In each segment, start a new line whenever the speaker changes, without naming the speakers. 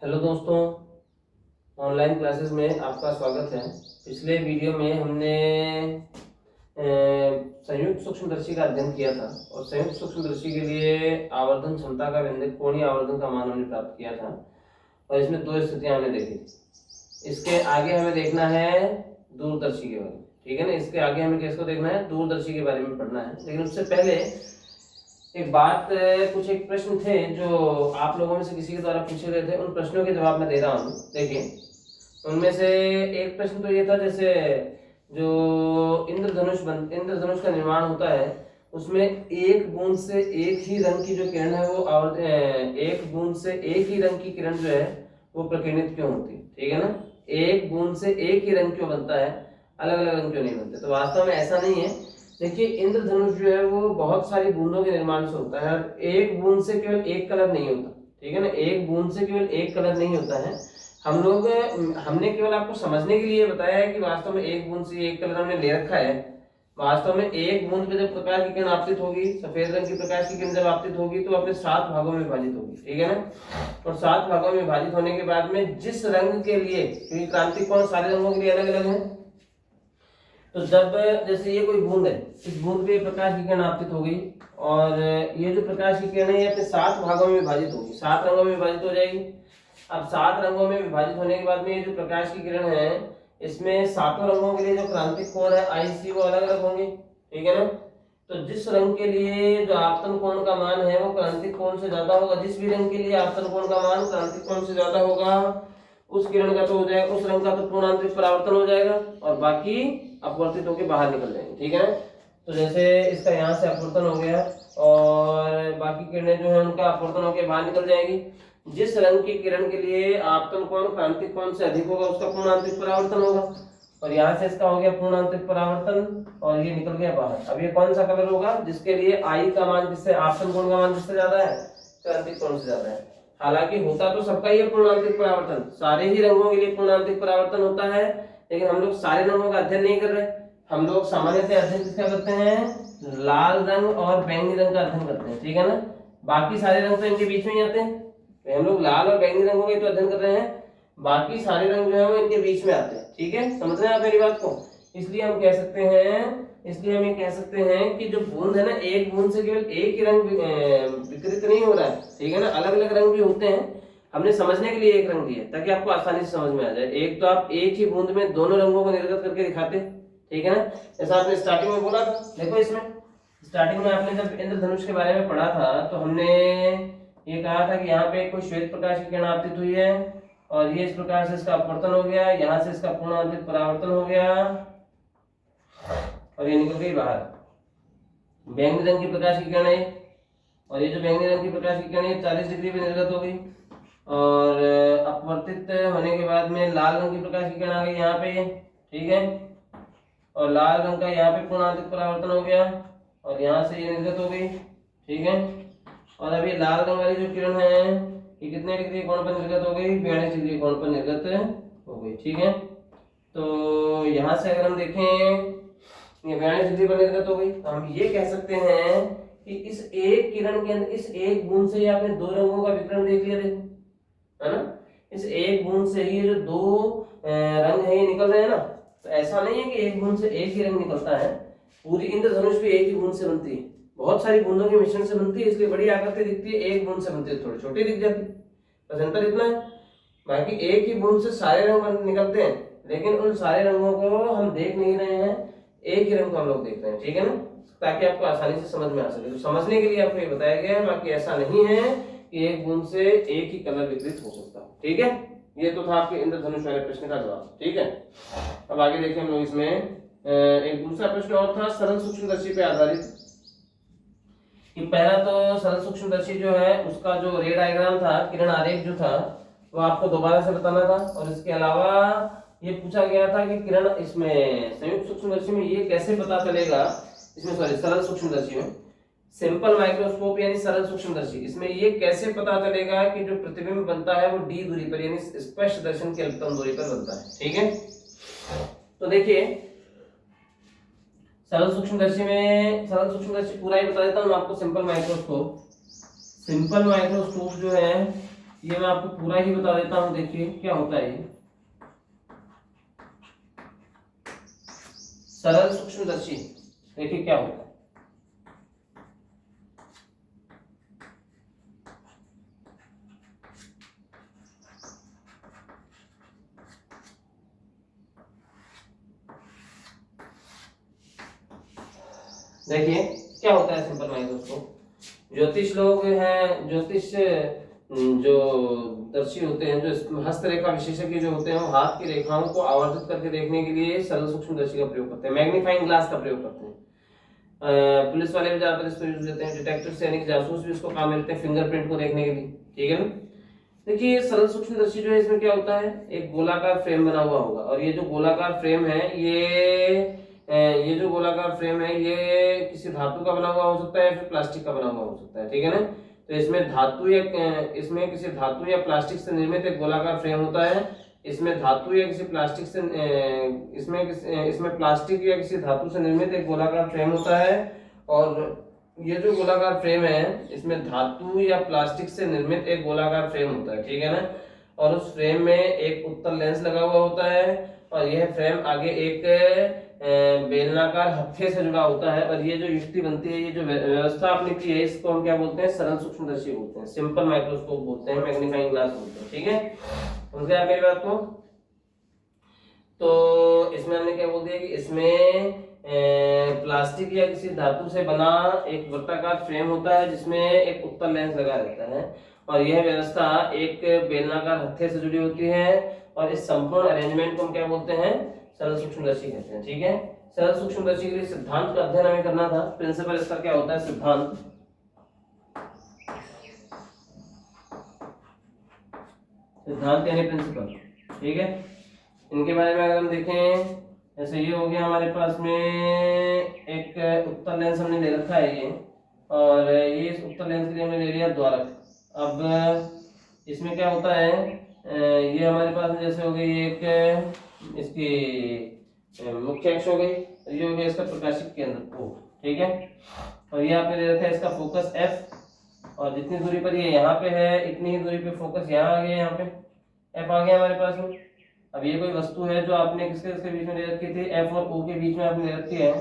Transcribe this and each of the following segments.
Hello दोस्तों, online classes में आपका स्वागत है। पिछले वीडियो में हमने संयुक्त सूक्ष्मदर्शी का अध्ययन किया था और संयुक्त सूक्ष्मदर्शी के लिए आवर्धन क्षमता का व्यंजक कोणीय आवर्धन का मान हमने प्राप्त किया था और इसमें दो स्थितियां हमने देखी थी। इसके आगे हमें देखना है दूरदर्शी के बारे में, ठीक है ना। इसके आगे हमें किसको देखना है? दूरदर्शी के बारे में पढ़ना है। लेकिन उससे पहले एक बात, कुछ एक प्रश्न थे जो आप लोगों में से किसी के द्वारा पूछे गए थे, उन प्रश्नों के जवाब मैं दे रहा हूँ। देखिए, उनमें से एक प्रश्न तो ये था, जैसे जो इंद्रधनुष का निर्माण होता है उसमें एक बूंद से एक ही रंग की जो किरण है वो एक बूंद से एक ही रंग की किरण जो है वो प्रकीर्णित क्यों होती है, ठीक है ना। एक बूंद से एक ही रंग क्यों बनता है, अलग अलग रंग क्यों नहीं बनते? तो वास्तव में ऐसा नहीं है। देखिए, इंद्रधनुष जो है वो बहुत सारी बूंदों के निर्माण से होता है और एक बूंद से केवल एक कलर नहीं होता, ठीक है ना। एक बूंद से केवल एक कलर नहीं होता है। हमने केवल आपको समझने के लिए बताया है कि वास्तव में एक बूंद से एक कलर हमने ले रखा है। वास्तव में एक बूंद पे जब प्रकाश की किरण आपतित होगी, सफेद रंग की प्रकाश की किरण जब आपतित होगी तो अपने 7 भागों में विभाजित होगी, ठीक है ना। और 7 भागों में विभाजित होने के बाद में जिस रंग के लिए, क्योंकि क्रांतिक कोण सारे रंगों के लिए अलग अलग है, तो जब जैसे ये कोई बूंद है, इस बूंद पे प्रकाश की किरण आपतित हो गई और ये जो प्रकाश की किरण है ये अपने 7 भागों में विभाजित होगी, 7 रंगों में विभाजित हो जाएगी। अब 7 रंगों में विभाजित होने के बाद में ये जो प्रकाश की किरण है इसमें सातों रंगों के लिए जो क्रांतिक कोण है IC वो अलग अलग होंगे, ठीक है ना। तो जिस रंग के लिए जो आपतन कोण का मान है वो क्रांतिक कोण से ज्यादा होगा, जिस भी रंग के लिए आपतन कोण का मान क्रांतिक कोण से ज्यादा होगा उस किरण का तो हो जाएगा, उस रंग का तो पूर्ण आंतरिक परावर्तन हो जाएगा और बाकी अपवर्तित होकर बाहर निकल जाएंगे, ठीक है ना। तो जैसे इसका यहाँ से अपवर्तन हो गया और बाकी किरणें जो है उनका अपवर्तन होकर बाहर निकल जाएगी। जिस रंग की किरण के लिए आपतन कोण क्रांतिक कोण से अधिक होगा उसका पूर्ण आंतरिक परावर्तन होगा और यहाँ से इसका हो गया पूर्ण आंतरिक परावर्तन और ये निकल गया बाहर। अब ये कौन सा कलर होगा? जिसके लिए I का मान जिससे आपतन कोण का मान जिससे ज्यादा है, क्रांतिक कोण से ज्यादा है। हालांकि होता तो सबका ही है पूर्ण आंतरिक परावर्तन, सारे ही रंगों के लिए पूर्ण आंतरिक परावर्तन होता है, लेकिन हम लोग सारे रंगों का अध्ययन नहीं कर रहे। हम लोग सामान्यतः अध्ययन किसका करते हैं? लाल रंग और बैंगनी रंग का अध्ययन करते हैं, ठीक है ना। बाकी सारे रंग तो इनके बीच में ही आते हैं, तो हम लोग लाल और बैंगनी रंगों का तो अध्ययन कर रहे हैं, बाकी सारे रंग जो है वो इनके बीच में आते हैं, ठीक है। समझ रहे हैं आप मेरी बात को? इसलिए हम ये कह सकते हैं कि जो बूंद है ना, एक बूंद से केवल एक ही रंग विकृत नहीं हो रहा है, ठीक है ना। अलग अलग रंग भी होते हैं। हमने समझने के लिए एक रंग दिया ताकि आपको आसानी से समझ में आ जाए। एक तो आप एक ही बूंद में दोनों रंगों को निर्गत करके दिखाते, ठीक है ना। जैसा आपने स्टार्टिंग में बोला था, देखो इसमें स्टार्टिंग में आपने जब इंद्रधनुष के बारे में पढ़ा था तो हमने ये कहा था कि यहाँ पे कोई श्वेत प्रकाश की किरण आपतित हुई है और ये इस प्रकार से इसका अपवर्तन हो गया, यहाँ से इसका पूर्ण आंतरिक परावर्तन हो गया और ये निकल गई बाहर। बैंगनी रंग की प्रकाश की किरण है और ये जो बैंगनी रंग की प्रकाश की किरण है 40 डिग्री पे निर्गत हो गई और अपवर्तित होने के बाद में लाल रंग की प्रकाश की किरण आ गई यहाँ पे, ठीक है। और लाल रंग का यहाँ पे पूर्ण आंतरिक परावर्तन हो गया और यहाँ से ये निर्गत हो गई, ठीक है। और अभी लाल रंग वाली जो किरण है ये कितने डिग्री कोण पर निर्गत हो गई? 42 डिग्री कोण पर निर्गत हो गई, ठीक है। तो यहाँ से अगर हम देखें ये 42 डिग्री पर निर्गत हो गई तो हम ये कह सकते हैं कि इस एक किरण के अंदर, इस एक बूंद से आपने दो रंगों का विकिरण देख लिया, देखो है ना। इस एक बूंद से ही जो दो रंग है ये निकल रहे हैं ना। तो ऐसा नहीं है कि एक बूंद से एक ही रंग निकलता है, पूरी इंद्रधनुष भी एक ही बूंद से बनती है, बहुत सारी बूंदों के मिश्रण से बनती है, इसलिए बड़ी आकृति दिखती है। एक बूंद से बनती है थोड़ी छोटी दिख जाती है, बस अंतर इतना है। बाकी एक ही बूंद से सारे रंग निकलते हैं, लेकिन उन सारे रंगों को हम देख नहीं रहे हैं, एक ही रंग को हम लोग देख रहे हैं, ठीक है ना, ताकि आपको आसानी से समझ में आ सके। तो समझने के लिए आपको ये बताया गया है, बाकी ऐसा नहीं है कि एक बूंद से एक ही कलर विकृत हो सकता है, ठीक है। ये तो था आपके इंद्रधनुष वाले प्रश्न का जवाब, ठीक है। अब आगे देखिए हम लोग इसमें एक दूसरा प्रश्न और था सरल सूक्ष्मदर्शी पे आधारित। कि पहला तो सरल सूक्ष्मदर्शी जो है उसका जो रे डायग्राम था, किरण आरेख जो था, वो आपको दोबारा से बताना था। और इसके अलावा ये पूछा गया था कि किरण इसमें संयुक्त सूक्ष्मदर्शी में ये कैसे पता चलेगा, इसमें सॉरी सरल सूक्ष्मदर्शी में सिंपल माइक्रोस्कोप यानी सरल सूक्ष्मदर्शी, इसमें ये कैसे पता चलेगा कि जो प्रतिबिंब बनता है वो d दूरी पर यानी स्पष्ट दर्शन की अल्पतम दूरी पर बनता है, ठीक है। तो देखिए सरल सूक्ष्मदर्शी पूरा ही बता देता हूं आपको। सिंपल माइक्रोस्कोप जो है ये मैं आपको पूरा ही बता देता हूं, देखिए क्या होता है। ये सरल सूक्ष्मदर्शी, देखिए क्या होता है। देखिए क्या होता है सिंपल माइक्रोस्कोप। ज्योतिष लोग हैं, ज्योतिष जो दर्शी होते हैं, जो हस्तरेखा विशेषज्ञ जो होते हैं, वो हाथ की रेखाओं को आवर्धित करके देखने के लिए सरल सूक्ष्मदर्शी का प्रयोग करते हैं, मैग्नीफाइंग ग्लास का प्रयोग करते हैं। पुलिस वाले भी ज्यादातर इसको यूज लेते हैं, डिटेक्टिव यानी कि जासूस भी इसको काम में लेते हैं फिंगरप्रिंट को देखने के लिए, ठीक है ना। देखिए सरल सूक्ष्मदर्शी जो है, इसमें क्या होता है, एक गोलाकार फ्रेम बना हुआ होगा, और ये जो गोलाकार फ्रेम है, ये जो गोलाकार फ्रेम है, ये किसी धातु का बना हुआ हो सकता है या फिर प्लास्टिक का बना हुआ हो सकता है, ठीक है ना। तो इसमें धातु या इसमें किसी धातु या प्लास्टिक से निर्मित एक गोलाकार फ्रेम होता है। इसमें धातु या किसी प्लास्टिक से इसमें प्लास्टिक या किसी धातु से निर्मित एक गोलाकार फ्रेम होता है। और ये जो गोलाकार फ्रेम है, इसमें धातु या प्लास्टिक से निर्मित एक गोलाकार फ्रेम होता है, ठीक है ना। और उस फ्रेम में एक उत्तल लेंस लगा हुआ होता है, और यह फ्रेम आगे एक बेलनाकार हत्थे से जुड़ा होता है। और ये जो युक्ति बनती है, ये जो व्यवस्था आपने की है, इसको हम क्या बोलते हैं, सरल सूक्ष्मदर्शी बोलते हैं, सिंपल माइक्रोस्कोप बोलते हैं, मैग्नीफाइंग ग्लास बोलते हैं, ठीक है। समझ गए आप मेरी बात को। तो इसमें हमने क्या बोल दिया कि इसमें प्लास्टिक या किसी धातु से बना एक वृत्ताकार फ्रेम होता है, जिसमें एक उत्तल लेंस लगा रहता है, और यह व्यवस्था एक बेलनाकार हत्थे से जुड़ी होती है। और इस संपूर्ण अरेंजमेंट को हम क्या बोलते हैं, सरल सूक्ष्मदर्शी कहते हैं, ठीक है। सरल सूक्ष्मदर्शी के लिए सिद्धांत का अध्ययन हमें करना था। प्रिंसिपल इसका क्या होता है, सिद्धांत। सिद्धांत यानी प्रिंसिपल, ठीक है। इनके बारे में अगर हम देखें, जैसे ये हो गया हमारे पास में एक उत्तल लेंस हमने ले रखा है ये, और ये इस उत्तल लेंस के लिए हमने ले लिया द्वारक। अब इसमें क्या होता है, ये हमारे पास में जैसे हो गई एक इसकी मुख्य अक्ष हो गई, ये हो गया इसका प्रकाशिक केंद्र O, ठीक है। और ये आपने ले रखा है इसका फोकस F, और जितनी दूरी पर ये यहाँ पे है, इतनी ही दूरी पे फोकस यहाँ आ गया, यहाँ पे F आ गया हमारे पास में। अब ये कोई वस्तु है जो आपने किसके किसके बीच में ले रखी थी, F और O के बीच में आपने ले रखी है,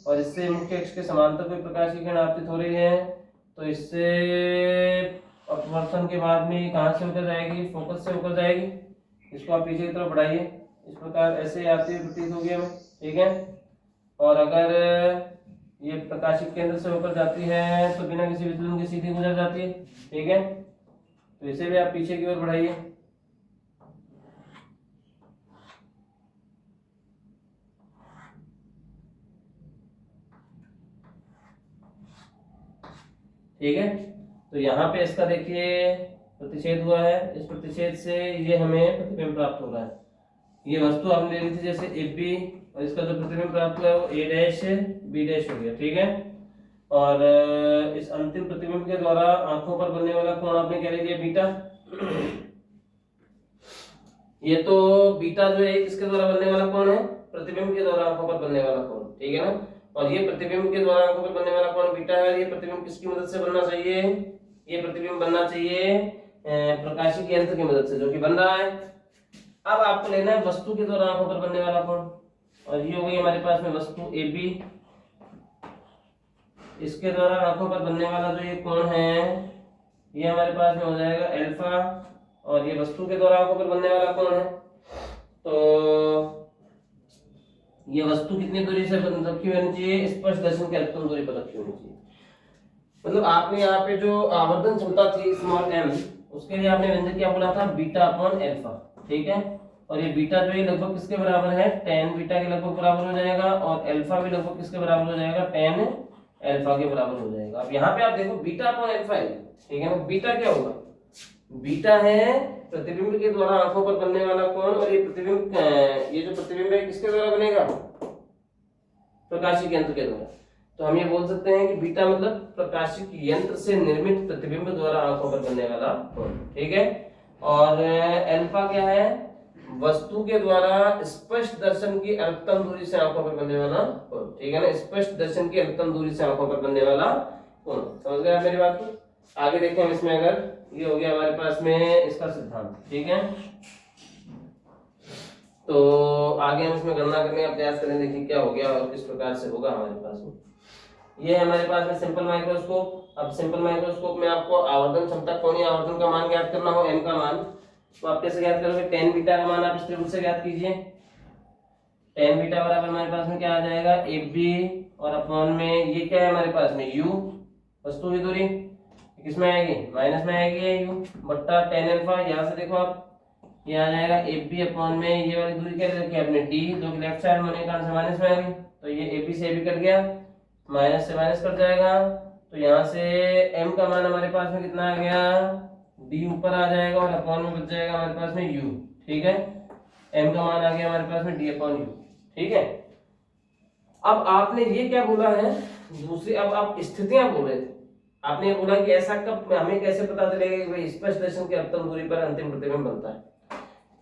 और इससे मुख्य अक्ष के समांतर कोई प्रकाश की किरण आपतित हो रही है। तो इससे अपवर्तन के बाद में कहाँ से होकर जाएगी, फोकस से होकर जाएगी। इसको आप पीछे की तरफ बढ़ाइए, इस प्रकार ऐसे आती हुई प्रतीत होगी हमें, ठीक है। और अगर ये प्रकाशिक केंद्र से होकर जाती है तो बिना किसी विचलन के सीधी गुजर जाती है, ठीक है। तो इसे भी आप पीछे की ओर बढ़ाइए, ठीक है। तो यहाँ पे इसका देखिए प्रतिच्छेद हुआ है, इस प्रतिच्छेद से ये हमें प्रतिबिंब प्राप्त हो रहा है। ये वस्तु हमने ले ली थी जैसे AB, और इसका जो प्रतिबिंब प्राप्त हुआ है वो A' B' हो गया, ठीक है। और इस अंतिम प्रतिबिंब के द्वारा आंखों पर बनने वाला कोण आपने क्या ले लिया, बीटा। ये तो बीटा जो है किसके द्वारा बनने वाला कोण है, प्रतिबिंब के द्वारा आंखों पर बनने वाला कोण, ठीक है ना। और ये प्रतिबिंब के द्वारा आंखों पर बनने वाला कोण बीटा है। ये प्रतिबिंब किसकी मदद से बनना चाहिए, ये प्रतिबिंब बनना चाहिए प्रकाशिक यंत्र की मदद से, जो कि बन रहा है। अब आपको लेना है वस्तु के द्वारा आंखों पर बनने वाला कोण, और ये हो गई हमारे पास में वस्तु AB, इसके द्वारा आंखों पर बनने वाला जो ये कोण है, ये हमारे पास में हो जाएगा अल्फा, और ये वस्तु के द्वारा आंखों पर बनने वाला कोण है। तो ये वस्तु कितनी दूरी से रखी होनी चाहिए, स्पर्श दर्शन के अधिकतम दूरी पर रखी होनी चाहिए। मतलब आपने यहाँ पे जो आवर्धन क्षमता थी स्मॉल m, उसके लिए आपने व्यंजक क्या बोला था, बीटा अपॉन अल्फा, ठीक है। और ये बीटा जो है लगभग किसके बराबर है, tan बीटा के लगभग बराबर हो जाएगा, और अल्फा भी लगभग किसके बराबर हो जाएगा, tan अल्फा के बराबर हो जाएगा। अब यहाँ पे आप देखो बीटा अपॉन अल्फा है, ठीक है ना। बीटा क्या होगा, बीटा है प्रतिबिंब के द्वारा आंखों पर बनने वाला कोण, और ये प्रतिबिंब, ये जो प्रतिबिंब है किसके द्वारा बनेगा, प्रकाशिक यंत्र के द्वारा। तो हम ये बोल सकते हैं कि बीटा मतलब प्रकाशिक यंत्र से निर्मित प्रतिबिंब द्वारा आंखों पर बनने वाला कोण, ठीक है। और अल्फा क्या है, वस्तु के द्वारा स्पष्ट दर्शन की अधिकतम दूरी से आंखों पर बनने वाला कोण, ठीक है ना। स्पष्ट दर्शन की अधिकतम दूरी से आंखों पर बनने वाला कोण, समझ गए आप मेरी बात को। आगे देखें हम इसमें अगर ये हो गया हमारे पास में इसका सिद्धांत, ठीक है। तो आगे हम इसमें गणना करने का प्रयास करें, देखिए क्या हो गया और किस प्रकार से होगा हमारे पास में। ये है हमारे पास में सिंपल माइक्रोस्कोप। अब सिंपल माइक्रोस्कोप में आपको आवर्धन क्षमता, कोणीय आवर्धन का मान ज्ञात करना हो, m का मान, तो आप कैसे ज्ञात करोगे? tan बीटा का मान आप इस त्रिभुज से ज्ञात कीजिए। tan बीटा बराबर हमारे पास में क्या आ जाएगा? ab और अपॉन में ये क्या है हमारे पास में? u, वस्तु की दूरी किसमें आएगी? माइनस में आएगी ये u बट्टा tan अल्फा। यहाँ से देखो आप, ये आ जाएगा ab अपॉन में ये वाली दूरी क्या रखी है आपने? d, जो कि लेफ्ट साइड में होने के कारण से माइनस में आएगी, तो ये ab से ab कट गया, माइनस से माइनस कट जाएगा, तो यहाँ से m का मान हमारे पास में कितना आ गया? d ऊपर आ जाएगा और अपॉन में बच जाएगा हमारे पास में u, ठीक है। m का मान आ गया हमारे पास में d अपॉन u, ठीक है। अब आपने ये क्या बोला है दूसरी, अब आप स्थितियां बोल रहे थे, आपने ये बोला कि ऐसा कब, हमें कैसे पता चलेगा कि भाई स्पर्श दर्शन के अवतल दूरी पर अंतिम प्रतिबिंब बनता है।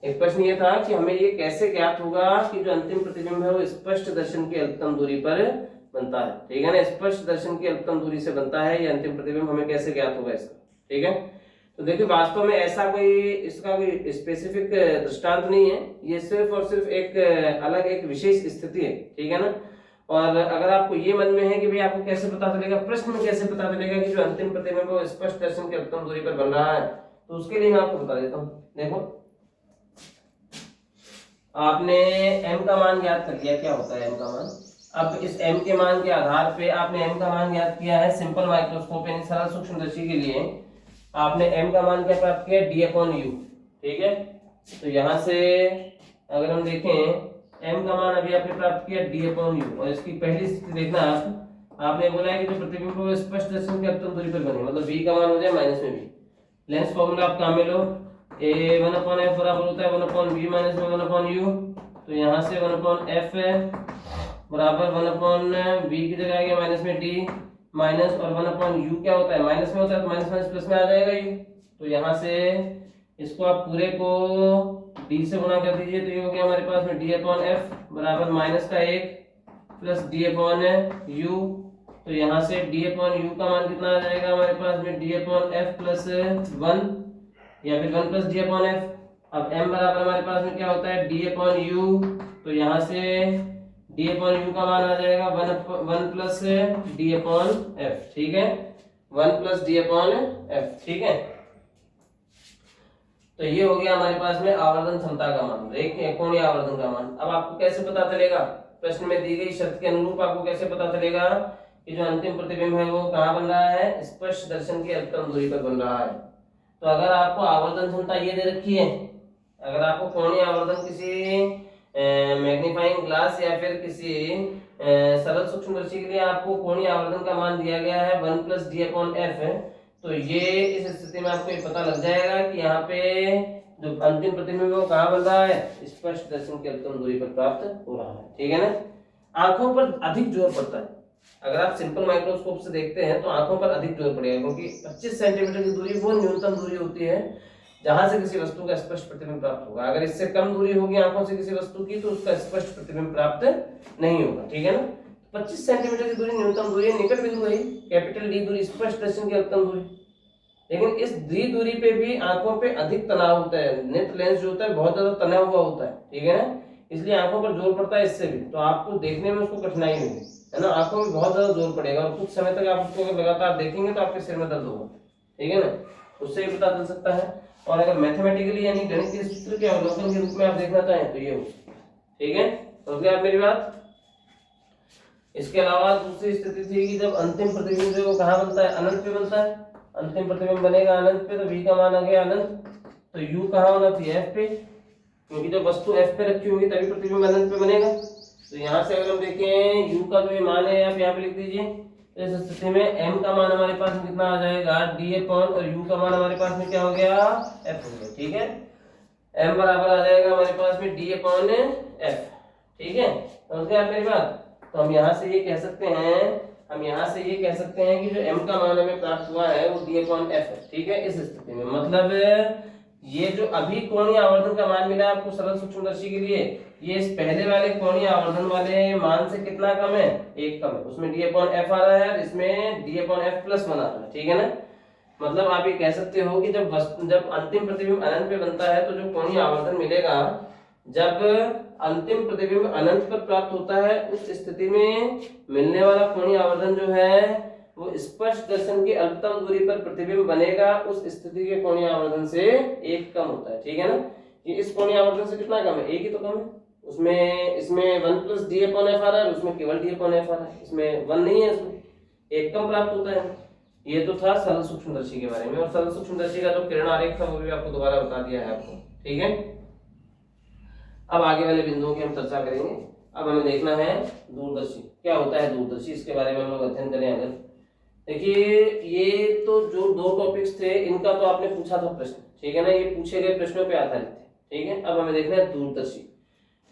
एक प्रश्न ये था कि हमें ये कैसे ज्ञात होगा कि जो अंतिम प्रतिबिंब है वो स्पष्ट दर्शन की अधिकतम दूरी पर बनता है, ठीक है ना। स्पष्ट दर्शन की अधिकतम दूरी से बनता है ये अंतिम प्रतिबिंब, हमें कैसे ज्ञात होगा इसका, ठीक है। तो देखिए वास्तव में ऐसा कोई इसका कोई स्पेसिफिक दृष्टांत नहीं है, ये सिर्फ और सिर्फ एक अलग एक विशेष स्थिति है, ठीक है ना। और अगर आपको ये मन में है कि भाई आपको कैसे पता चलेगा, प्रश्न में कैसे पता चलेगा कि जो अंतिम प्रतिबिंब है वो स्पष्ट दर्शन की अधिकतम दूरी पर बन रहा है, तो उसके लिए मैं आपको बता देता हूँ। देखो आपने m का मान ज्ञात कर लिया, क्या होता है m का मान। अब इस m के मान के आधार पे आपने m का मान ज्ञात किया है सिंपल माइक्रोस्कोप यानी सरल सूक्ष्मदर्शी के लिए, आपने m का मान क्या प्राप्त किया? d अपॉन u, ठीक है। तो यहाँ से अगर हम देखें m का मान अभी आपने प्राप्त किया d अपॉन u, और इसकी पहली स्थिति देखना आपने बोला है कि जो प्रतिबिंब को स्पष्ट दर्शन की अधिकतम दूरी पर बने, मतलब v का मान हो जाए माइनस में v। लेंस फॉर्मूला आप काम में लो, a 1/f बराबर होता है 1/v माइनस में 1/u, तो यहाँ से 1/f बराबर 1/v की जगह आ गया माइनस में d माइनस, और 1/u क्या होता है? माइनस में होता है, तो माइनस माइनस प्लस में आ जाएगा u। तो यहाँ से इसको आप पूरे को d से गुणा कर दीजिए, तो ये हो गया हमारे पास में d अपॉन f बराबर माइनस का 1 प्लस d अपॉन u। तो यहाँ से d अपॉन u का मान कितना आ जाएगा हमारे पास में? d अपॉन f प्लस 1 या फिर 1 प्लस डी अपॉन एफ। अब m बराबर हमारे पास में क्या होता है? d अपॉन यू, तो यहाँ से d अपॉन यू का मान आ जाएगा 1 प्लस डी अपॉन एफ, ठीक है, 1 प्लस डी अपॉन एफ, ठीक है। तो ये हो गया हमारे पास में आवर्धन क्षमता का मान, कोणीय आवर्धन का मान। अब आपको कैसे पता चलेगा? प्रश्न में दी गई शर्त के अनुरूप आपको कैसे पता चलेगा कि जो अंतिम प्रतिबिंब है वो कहाँ बन रहा है? स्पष्ट दर्शन की अधिकतम दूरी पर बन रहा है। तो अगर आपको आवर्धन क्षमता ये दे रखी है, अगर आपको कोणीय आवर्धन किसी मैग्नीफाइंग ग्लास या फिर किसी सरल सूक्ष्मदर्शी के लिए आपको कोणीय आवर्धन का मान दिया गया है 1 प्लस डी अपॉन एफ, तो ये इस स्थिति में आपको ये पता लग जाएगा कि यहाँ पे जो अंतिम प्रतिबिंब है वो कहाँ बन रहा है? स्पष्ट दर्शन की अधिकतम दूरी पर प्राप्त हो रहा है, ठीक है ना। आंखों पर अधिक जोर पड़ता है, अगर आप सिंपल माइक्रोस्कोप से देखते हैं तो आंखों पर अधिक जोर पड़ेगा, क्योंकि 25 सेंटीमीटर की दूरी वो न्यूनतम दूरी होती है जहां से किसी वस्तु का स्पष्ट प्रतिबिंब प्राप्त होगा। अगर इससे कम दूरी होगी आंखों से किसी वस्तु की तो उसका स्पष्ट प्रतिबिंब प्राप्त नहीं होगा, ठीक है ना। 25 सेंटीमीटर की दूरी न्यूनतम दूरी है, निकट बिंदु है कैपिटल डी दूरी स्पष्ट दर्शन की अधिकतम दूरी। लेकिन इस डी दूरी पे भी आंखों पे अधिक तनाव होता है, नेत्र लेंस जो होता है बहुत ज्यादा तना हुआ होता है, ठीक है ना, इसलिए आंखों पर जोर पड़ता है इससे भी, तो आपको देखने में उसको कठिनाई होगी, है ना, आंखों में बहुत ज्यादा जोर पड़ेगा और कुछ समय तक आप उसको लगातार देखेंगे तो आपके सिर में दर्द होगा, ठीक है ना, उससे भी पता चल सकता है। और अगर मैथमेटिकली यानी गणितीय सूत्र के अवलोकन के रूप में आप देखना चाहें तो ये हो, ठीक है, समझ गए आप मेरी बात। इसके अलावा दूसरी स्थिति थी कि जब अंतिम प्रतिबिंब जो कहाँ बनता है? अनंत पे बनता है। अंतिम प्रतिबिंब बनेगा अनंत पे, तो v का मान आ गया अनंत, तो u कहाँ होना चाहिए? f पे, क्योंकि जब वस्तु f पे रखी होगी तभी प्रतिबिंब अनंत पे बनेगा। तो यहाँ से अगर हम देखें u का जो ये मान है आप यहाँ पे लिख दीजिए, तो इस स्थिति में m का मान हमारे पास में कितना आ जाएगा? d अपॉन, और u का मान हमारे पास में क्या हो गया? f हो गया, ठीक है। m बराबर आ जाएगा हमारे पास में d अपॉन f, ठीक है, समझ गए आप मेरी बात। तो हम यहाँ से ये कह सकते हैं कि जो m का मान हमें प्राप्त हुआ है वो d अपॉन f है, ठीक है। इस स्थिति में मतलब ये जो अभी कोणीय आवर्धन का मान मिला आपको सरल सूक्ष्मदर्शी के लिए, ये इस पहले वाले कोणीय आवर्धन वाले मान से कितना कम है? 1 कम है, उसमें d अपॉन f आ रहा है और इसमें d अपॉन f प्लस 1 आ रहा है, ठीक है ना। मतलब आप ये कह सकते हो कि जब अंतिम प्रतिबिंब अनंत पे बनता है तो जो कोणीय आवर्धन मिलेगा, जब अंतिम प्रतिबिंब अनंत पर प्राप्त होता है उस स्थिति में मिलने वाला कोणीय आवर्धन जो है वो स्पष्ट दर्शन की अल्पतम दूरी पर प्रतिबिंब बनेगा, उस स्थिति के कोणीय आवर्धन से एक कम होता है। ठीक है ना, ये इस कोणीय आवर्धन से कितना कम है, एक ही तो कम है। उसमें इसमें 1 + d/f आ रहा है, उसमें केवल d/f आ रहा है, इसमें 1 नहीं है, इसमें एक कम प्राप्त होता है। ये तो था सरल सूक्ष्मदर्शी के बारे में, और सरल सूक्ष्मदर्शी का जो किरण आरेख था वो भी आपको दोबारा बता दिया है आपको। ठीक है, अब आगे वाले बिंदुओं की हम चर्चा करेंगे। अब हमें देखना है दूरदर्शी क्या होता है, दूरदर्शी इसके बारे में हम लोग अध्ययन करें। अगर देखिए ये तो जो 2 टॉपिक्स थे इनका तो आपने पूछा था प्रश्न, ठीक है ना, ये पूछे गए प्रश्नों पे आधारित थे। ठीक है, अब हमें देखना है दूरदर्शी।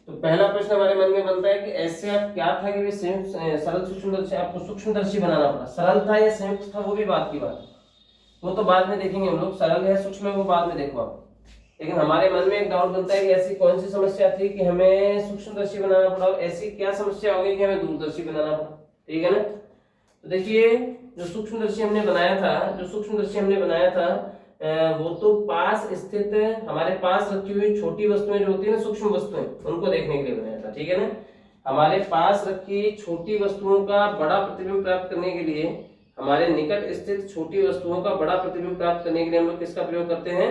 तो पहला प्रश्न हमारे मन में बनता है कि ऐसे आप क्या था कि संयुक्त सरल सूक्ष्मदर्शी, आपको सूक्ष्मदर्शी बनाना पड़ा। सरल था या संयुक्त था वो भी बात की बात है, वो तो बाद में देखेंगे हम लोग, सरल है सूक्ष्म है वो बाद में देखो आप। लेकिन हमारे मन में एक डाउट बनता है कि ऐसी कौन सी समस्या थी कि हमें सूक्ष्मदर्शी बनाना पड़ा, ऐसी क्या समस्या होगी कि हमें दूरदर्शी बनाना पड़ा। ठीक है ना, तो देखिए जो सूक्ष्मदर्शी हमने बनाया था वो तो पास स्थित हमारे पास रखी हुई छोटी वस्तुएं जो होती है ना, सूक्ष्म वस्तुएं, उनको देखने के लिए बनाया था। ठीक है ना, हमारे पास रखी छोटी वस्तुओं का बड़ा प्रतिबिंब प्राप्त करने के लिए, हमारे निकट स्थित छोटी वस्तुओं का बड़ा प्रतिबिंब प्राप्त करने के लिए हम लोग किसका प्रयोग करते हैं,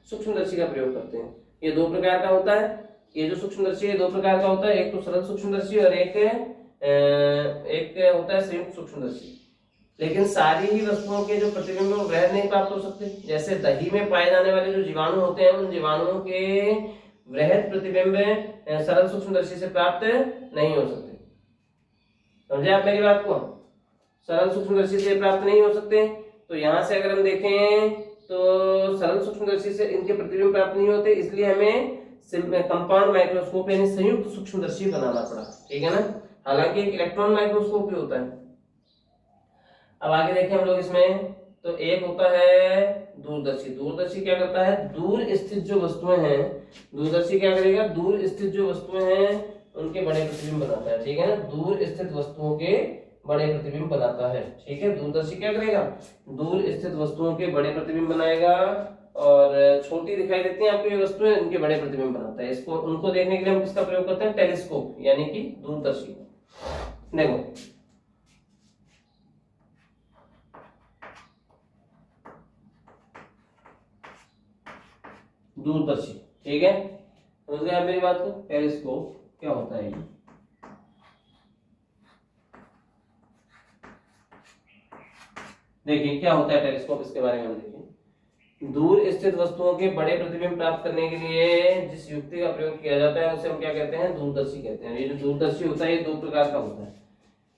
सूक्ष्मदर्शी का प्रयोग करते हैं। ये 2 प्रकार का होता है, ये जो सूक्ष्मदर्शी है 2 प्रकार का होता है, एक तो सरल सूक्ष्मदर्शी और एक होता है संयुक्त सूक्ष्मदर्शी। लेकिन सारी ही वस्तुओं के जो प्रतिबिंब वो वृहद नहीं प्राप्त हो सकते। जैसे दही में पाए जाने वाले जो जीवाणु होते हैं उन जीवाणुओं के वृहद प्रतिबिंब सरल सूक्ष्मदर्शी से प्राप्त नहीं हो सकते। समझे आप मेरी बात को, सरल सूक्ष्मदर्शी से प्राप्त नहीं हो सकते। तो यहाँ से अगर हम देखें तो सरल सूक्ष्मदर्शी से इनके प्रतिबिंब प्राप्त नहीं होते, इसलिए हमें कंपाउंड माइक्रोस्कोप यानी संयुक्त सूक्ष्मदर्शी बनाना पड़ा। ठीक है ना, हालांकि एक इलेक्ट्रॉन माइक्रोस्कोप भी होता है। अब आगे देखें हम लोग इसमें, तो एक होता है दूरदर्शी। दूरदर्शी क्या करता है, दूर स्थित जो वस्तुएं हैं, दूरदर्शी क्या करेगा, दूर स्थित जो वस्तुएं हैं उनके बड़े प्रतिबिंब बनाता है। ठीक है ना, दूर स्थित वस्तुओं के बड़े प्रतिबिंब बनाता है। ठीक है, दूरदर्शी क्या करेगा, दूर स्थित वस्तुओं के बड़े प्रतिबिंब बनाएगा, और छोटी दिखाई देती हैं आपको ये वस्तुएं, उनके बड़े प्रतिबिंब बनाता है। इसको उनको देखने के लिए हम किसका प्रयोग करते हैं, टेलीस्कोप यानी कि दूरदर्शी। देखो दूरदर्शी, ठीक है, समझ गए आप मेरी बात को। टेलीस्कोप क्या होता है, देखिए क्या होता है टेलीस्कोप, इसके बारे में हम देखें। दूर स्थित वस्तुओं के बड़े प्रतिबिंब प्राप्त करने के लिए जिस युक्ति का प्रयोग किया जाता है उसे हम क्या कहते हैं, दूरदर्शी कहते हैं। ये जो दूरदर्शी होता है ये 2 प्रकार का होता है।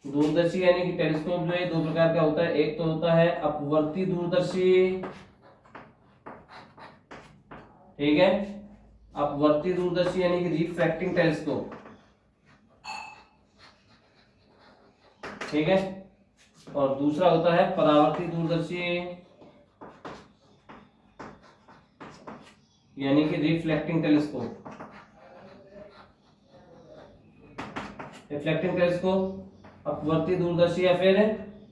दूरदर्शी यानी कि टेलीस्कोप जो है 2 प्रकार का होता है। एक तो होता है अपवर्ती दूरदर्शी, ठीक है, अपवर्ती दूरदर्शी यानी कि रिफ्रैक्टिंग टेलीस्कोप, ठीक है, और दूसरा होता है परावर्ती दूरदर्शी यानी कि रिफ्लेक्टिंग टेलीस्कोप। रिफ्लेक्टिंग टेलीस्कोप, अपवर्ती दूरदर्शी या फिर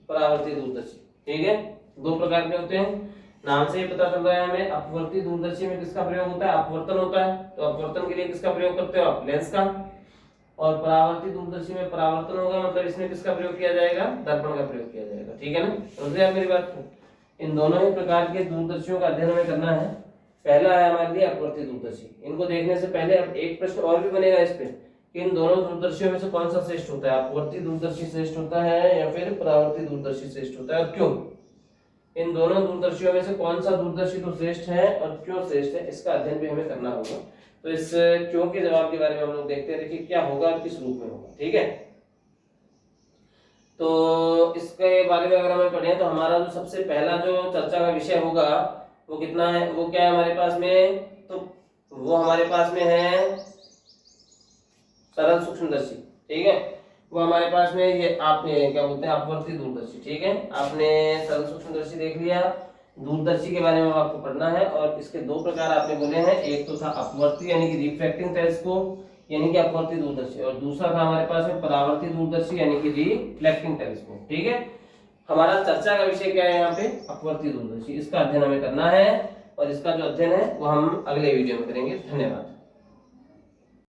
परावर्ती दूरदर्शी। ठीक है, 2 प्रकार के होते हैं। नाम से ही पता चल रहा है हमें, अपवर्ती दूरदर्शी में किसका प्रयोग होता है, अपवर्तन होता है, तो अपवर्तन के लिए किसका प्रयोग करते हो आप, लेंस का। और परावर्ती दूरदर्शी में परावर्तन होगा, मतलब इसमें किसका प्रयोग किया जाएगा, दर्पण का प्रयोग किया जाएगा। ठीक है ना, समझ गए आप मेरी बात को। इन दोनों ही प्रकार के दूरदर्शियों का अध्ययन हमें करना है। पहला है हमारे लिए अपवर्ती दूरदर्शी। इनको देखने से पहले अब एक प्रश्न और भी बनेगा इस पे कि इन दोनों दूरदर्शियों में से कौन सा श्रेष्ठ होता है, अपवर्ती दूरदर्शी श्रेष्ठ होता है या फिर परावर्ती दूरदर्शी श्रेष्ठ होता है, और क्यों। इन दोनों दूरदर्शियों में से कौन सा दूरदर्शी तो श्रेष्ठ है और क्यों श्रेष्ठ है, इसका अध्ययन भी हमें करना होगा। तो इस क्यों के जवाब के बारे में हम लोग देखते हैं, देखिए क्या होगा और किस रूप में होगा। ठीक है, तो इसके बारे में अगर हमें पढ़ें तो हमारा जो सबसे पहला जो चर्चा का विषय होगा वो कितना है, वो क्या है हमारे पास में, तो वो हमारे पास में है सरल सूक्ष्मदर्शी। ठीक है, वो हमारे पास में ये आपने क्या बोलते हैं, अपवर्ती दूरदर्शी। ठीक है, आपने सरल सूक्ष्मदर्शी देख लिया, दूरदर्शी के बारे में आपको पढ़ना है। और इसके 2 प्रकार आपने बोले हैं, एक तो था अपवर्ती यानी कि रिफ्रैक्टिंग टेलीस्कोप यानी कि अपवर्ती दूरदर्शी, और दूसरा था हमारे पास में परावर्ती दूरदर्शी यानी कि रिफ्लेक्टिंग टेलीस्कोप। ठीक है, हमारा चर्चा का विषय क्या है यहाँ पे, अपवर्ती दूरदर्शी, इसका अध्ययन हमें करना है और इसका जो अध्ययन है वो हम अगले वीडियो में करेंगे। धन्यवाद।